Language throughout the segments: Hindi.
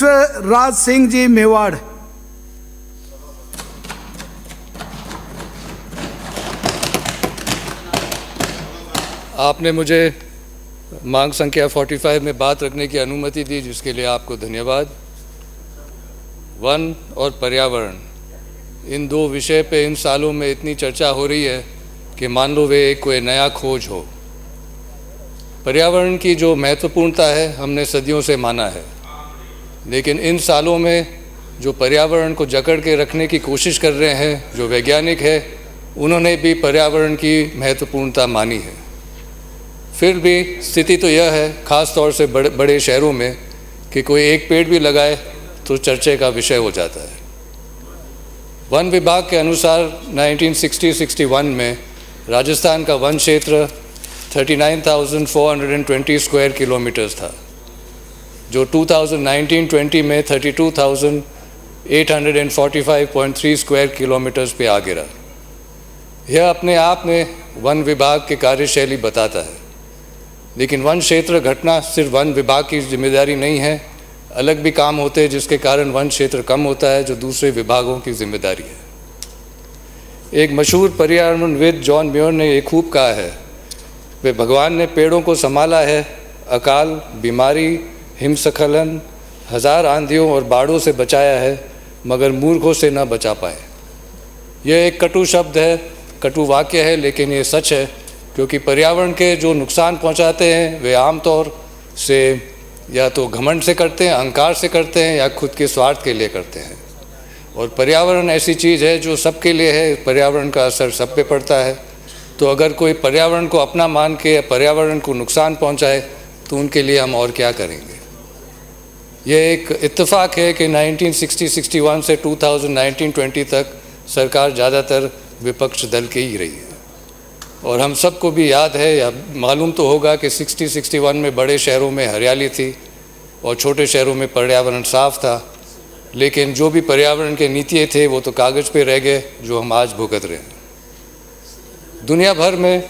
विश्वराज सिंह जी मेवाड़। आपने मुझे मांग संख्या 45 में बात रखने की अनुमति दी, जिसके लिए आपको धन्यवाद। वन और पर्यावरण, इन दो विषय पे इन सालों में इतनी चर्चा हो रही है कि मान लो वे एक कोई नया खोज हो। पर्यावरण की जो महत्वपूर्णता है हमने सदियों से माना है, लेकिन इन सालों में जो पर्यावरण को जकड़ के रखने की कोशिश कर रहे हैं जो वैज्ञानिक है, उन्होंने भी पर्यावरण की महत्वपूर्णता मानी है। फिर भी स्थिति तो यह है, ख़ास तौर से बड़े शहरों में, कि कोई एक पेड़ भी लगाए तो चर्चे का विषय हो जाता है। वन विभाग के अनुसार 1960-61 में राजस्थान का वन क्षेत्र 39,420 स्क्वायर किलोमीटर्स था, जो 2019-20 में 32,845.3 स्क्वायर किलोमीटर्स पे आ गिरा। यह अपने आप में वन विभाग की कार्यशैली बताता है, लेकिन वन क्षेत्र घटना सिर्फ वन विभाग की जिम्मेदारी नहीं है, अलग भी काम होते हैं जिसके कारण वन क्षेत्र कम होता है, जो दूसरे विभागों की जिम्मेदारी है। एक मशहूर पर्यावरणविद जॉन म्योर ने ये खूब कहा है, वे भगवान ने पेड़ों को संभाला है, अकाल, बीमारी, हिमस्खलन, हजार आंधियों और बाढ़ों से बचाया है, मगर मूर्खों से न बचा पाए। यह एक कटु शब्द है, कटु वाक्य है, लेकिन ये सच है, क्योंकि पर्यावरण के जो नुकसान पहुंचाते हैं वे आमतौर से या तो घमंड से करते हैं, अहंकार से करते हैं, या खुद के स्वार्थ के लिए करते हैं। और पर्यावरण ऐसी चीज़ है जो सबके लिए है, पर्यावरण का असर सब पे पड़ता है। तो अगर कोई पर्यावरण को अपना मान के पर्यावरण को नुकसान पहुंचाए तो उनके लिए हम और क्या करेंगे। यह एक इत्तेफाक है कि 1960-61 से 2019-20 तक सरकार ज़्यादातर विपक्ष दल की ही रही है। और हम सबको भी याद है या मालूम तो होगा कि 60-61 में बड़े शहरों में हरियाली थी और छोटे शहरों में पर्यावरण साफ था, लेकिन जो भी पर्यावरण के नीतियाँ थे वो तो कागज़ पे रह गए, जो हम आज भुगत रहे हैं। दुनिया भर में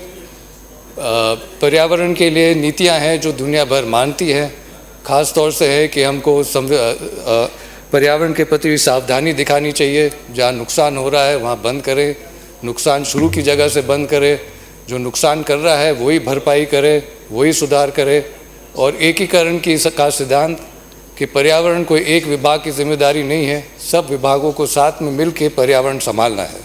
पर्यावरण के लिए नीतियाँ हैं जो दुनिया भर मानती है। ख़ास तौर से है कि हमको पर्यावरण के प्रति सावधानी दिखानी चाहिए, जहाँ नुकसान हो रहा है वहाँ बंद करें, नुकसान शुरू की जगह से बंद करें, जो नुकसान कर रहा है वही भरपाई करे, वही सुधार करे। और एकीकरण की का सिद्धांत कि पर्यावरण कोई एक विभाग की जिम्मेदारी नहीं है, सब विभागों को साथ में मिल के पर्यावरण संभालना है।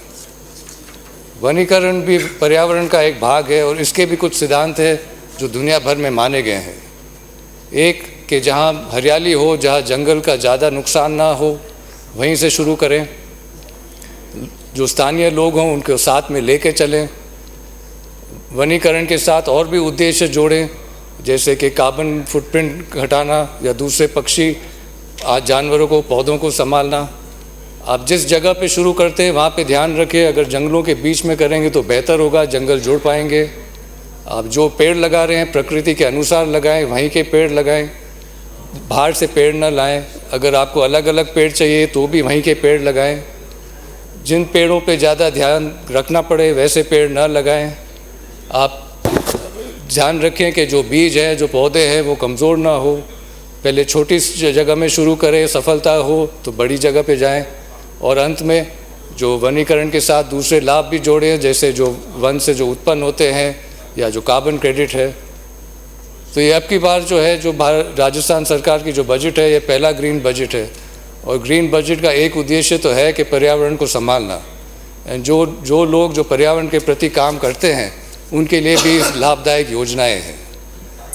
वनीकरण भी पर्यावरण का एक भाग है और इसके भी कुछ सिद्धांत हैं जो दुनिया भर में माने गए हैं। एक कि जहाँ हरियाली हो, जहाँ जंगल का ज़्यादा नुकसान ना हो, वहीं से शुरू करें। जो स्थानीय लोग हों उनको साथ में लेके चलें। वनीकरण के साथ और भी उद्देश्य जोड़ें, जैसे कि कार्बन फुटप्रिंट घटाना या दूसरे पक्षी जानवरों को, पौधों को संभालना। आप जिस जगह पे शुरू करते हैं वहाँ पे ध्यान रखें, अगर जंगलों के बीच में करेंगे तो बेहतर होगा, जंगल जोड़ पाएंगे। आप जो पेड़ लगा रहे हैं प्रकृति के अनुसार लगाएं, वहीं के पेड़ लगाएं, बाहर से पेड़ न लाएं। अगर आपको अलग अलग पेड़ चाहिए तो भी वहीं के पेड़ लगाएं। जिन पेड़ों पे ज़्यादा ध्यान रखना पड़े वैसे पेड़ न लगाएं। आप ध्यान रखें कि जो बीज है, जो पौधे हैं वो कमज़ोर ना हो। पहले छोटी जगह में शुरू करें, सफलता हो तो बड़ी जगह पे जाएं। और अंत में जो वनीकरण के साथ दूसरे लाभ भी जोड़ें, जैसे जो वन से जो उत्पन्न होते हैं या जो कार्बन क्रेडिट है। तो ये अब की बार जो है, जो राजस्थान सरकार की जो बजट है, ये पहला ग्रीन बजट है। और ग्रीन बजट का एक उद्देश्य तो है कि पर्यावरण को संभालना। जो लोग जो पर्यावरण के प्रति काम करते हैं उनके लिए भी लाभदायक योजनाएं हैं।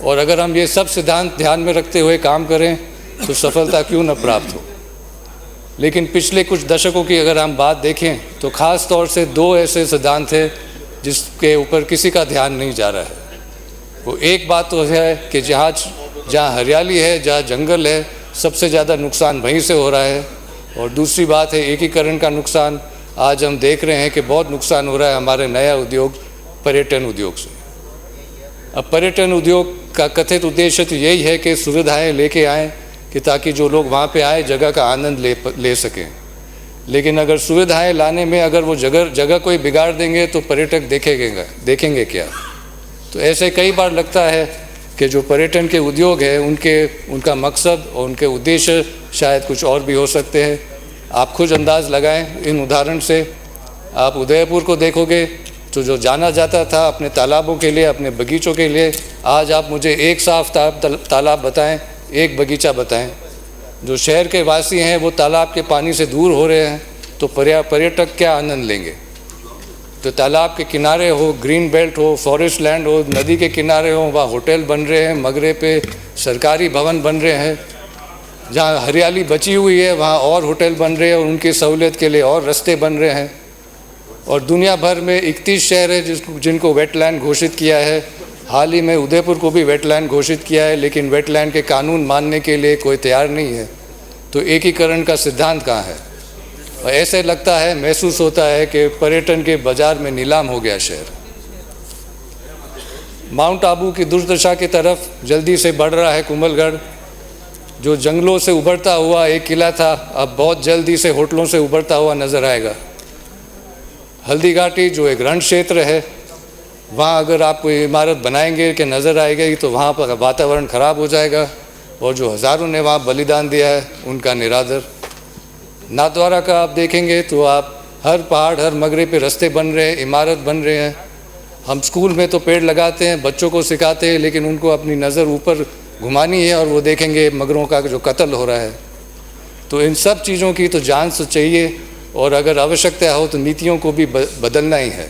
और अगर हम ये सब सिद्धांत ध्यान में रखते हुए काम करें तो सफलता क्यों न प्राप्त हो। लेकिन पिछले कुछ दशकों की अगर हम बात देखें तो ख़ास तौर से दो ऐसे सिद्धांत हैं जिसके ऊपर किसी का ध्यान नहीं जा रहा है। वो एक बात तो है कि जहाँ हरियाली है, जहाँ जंगल है, सबसे ज़्यादा नुकसान वहीं से हो रहा है। और दूसरी बात है एकीकरण का नुकसान। आज हम देख रहे हैं कि बहुत नुकसान हो रहा है हमारे नया उद्योग पर्यटन उद्योग से। अब पर्यटन उद्योग का कथित उद्देश्य तो यही है कि सुविधाएं लेके आएँ कि ताकि जो लोग वहाँ पे आए जगह का आनंद ले सकें। लेकिन अगर सुविधाएं लाने में अगर वो जगह कोई बिगाड़ देंगे तो पर्यटक देखेंगे क्या। तो ऐसे कई बार लगता है कि जो पर्यटन के उद्योग है उनका मकसद और उनके उद्देश्य शायद कुछ और भी हो सकते हैं। आप खुद अंदाज़ लगाएं इन उदाहरण से। आप उदयपुर को देखोगे तो जो जाना जाता था अपने तालाबों के लिए, अपने बगीचों के लिए, आज आप मुझे एक साफ तालाब बताएं, एक बगीचा बताएं। जो शहर के वासी हैं वो तालाब के पानी से दूर हो रहे हैं, तो पर्यटक क्या आनंद लेंगे। तो तालाब के किनारे हो, ग्रीन बेल्ट हो, फॉरेस्ट लैंड हो, नदी के किनारे हो, वहाँ होटल बन रहे हैं, मगरे पे सरकारी भवन बन रहे हैं। जहाँ हरियाली बची हुई है वहाँ और होटल बन रहे हैं और उनकी सहूलियत के लिए और रास्ते बन रहे हैं। और दुनिया भर में 31 शहर है जिनको वेटलैंड घोषित किया है। हाल ही में उदयपुर को भी वेटलैंड घोषित किया है, लेकिन वेटलैंड के कानून मानने के लिए कोई तैयार नहीं है। तो एकीकरण का सिद्धांत कहाँ है। और ऐसे लगता है, महसूस होता है कि पर्यटन के बाजार में नीलाम हो गया शहर। माउंट आबू की दुर्दशा की तरफ जल्दी से बढ़ रहा है कुंभलगढ़। जो जंगलों से उभरता हुआ एक किला था, अब बहुत जल्दी से होटलों से उभरता हुआ नजर आएगा। हल्दी घाटी जो एक रण क्षेत्र है, वहाँ अगर आप कोई इमारत बनाएंगे कि नज़र आएगी तो वहाँ पर वातावरण ख़राब हो जाएगा। और जो हज़ारों ने वहाँ बलिदान दिया है उनका निरादर। नाथद्वारा का आप देखेंगे तो आप हर पहाड़, हर मगरे पे रास्ते बन रहे हैं, इमारत बन रहे हैं। हम स्कूल में तो पेड़ लगाते हैं, बच्चों को सिखाते हैं, लेकिन उनको अपनी नज़र ऊपर घुमानी है और वो देखेंगे मगरों का जो कत्ल हो रहा है। तो इन सब चीज़ों की तो जांच तो चाहिए, और अगर आवश्यकता हो तो नीतियों को भी बदलना ही है।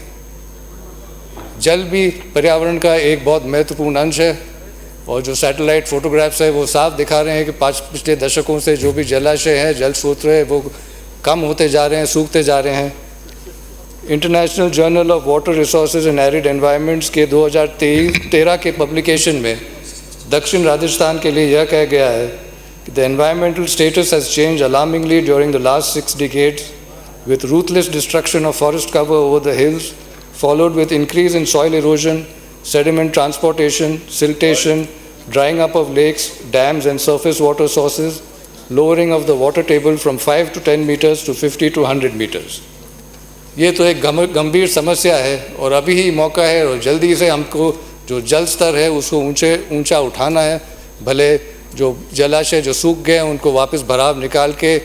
जल भी पर्यावरण का एक बहुत महत्वपूर्ण अंश है, और जो सैटेलाइट फोटोग्राफ्स है वो साफ दिखा रहे हैं कि पिछले दशकों से जो भी जलाशय है, जल स्रोत है, वो कम होते जा रहे हैं, सूखते जा रहे हैं। International journal of water resources and arid environments के 2013 के पब्लिकेशन में दक्षिण राजस्थान के लिए यह कहा गया है कि the environmental status has change alarmingly during the last 6 decades with ruthless destruction of forest cover over the hills, followed with increase in soil erosion, sediment transportation, siltation, drying up of lakes, dams and surface water sources, lowering of the water table from 5 to 10 meters to 50 to 100 meters. ये तो एक गंभीर समस्या है, और अभी ही मौका है और जल्दी से हमको जो जल स्तर है उसको ऊंचा उठाना है। भले जो जलाशय जो सूख गए उनको वापस भराव निकाल के,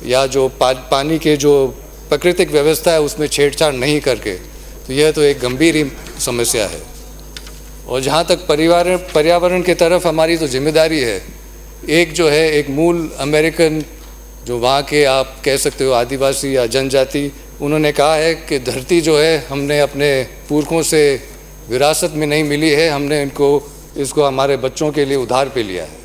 या जो पानी के जो प्राकृतिक व्यवस्था है उसमें छेड़छाड़ नहीं करके। तो यह तो एक गंभीर ही समस्या है। और जहाँ तक पर्यावरण की तरफ हमारी तो जिम्मेदारी है। एक जो है, एक मूल अमेरिकन जो वहाँ के आप कह सकते हो आदिवासी या जनजाति, उन्होंने कहा है कि धरती जो है हमने अपने पुरखों से विरासत में नहीं मिली है, हमने इसको हमारे बच्चों के लिए उधार पे लिया है।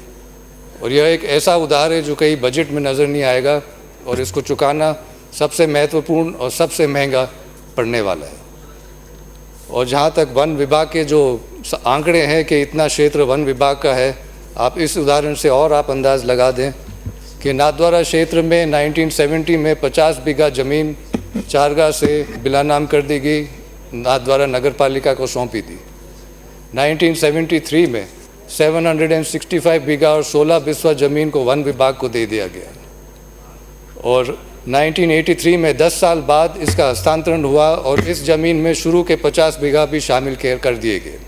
और यह एक ऐसा उधार है जो कहीं बजट में नज़र नहीं आएगा, और इसको चुकाना सबसे महत्वपूर्ण और सबसे महंगा पड़ने वाला है। और जहाँ तक वन विभाग के जो आंकड़े हैं कि इतना क्षेत्र वन विभाग का है, आप इस उदाहरण से और आप अंदाज़ लगा दें कि नाथद्वारा क्षेत्र में 1970 में 50 बीघा ज़मीन चारगाह से बिलानाम कर दी गई, नाथद्वारा नगर पालिका को सौंपी थी। 1973 में 765 बीघा और 16 बिस्वा ज़मीन को वन विभाग को दे दिया गया, और 1983 में 10 साल बाद इसका हस्तांतरण हुआ और इस ज़मीन में शुरू के 50 बीघा भी शामिल कर दिए गए।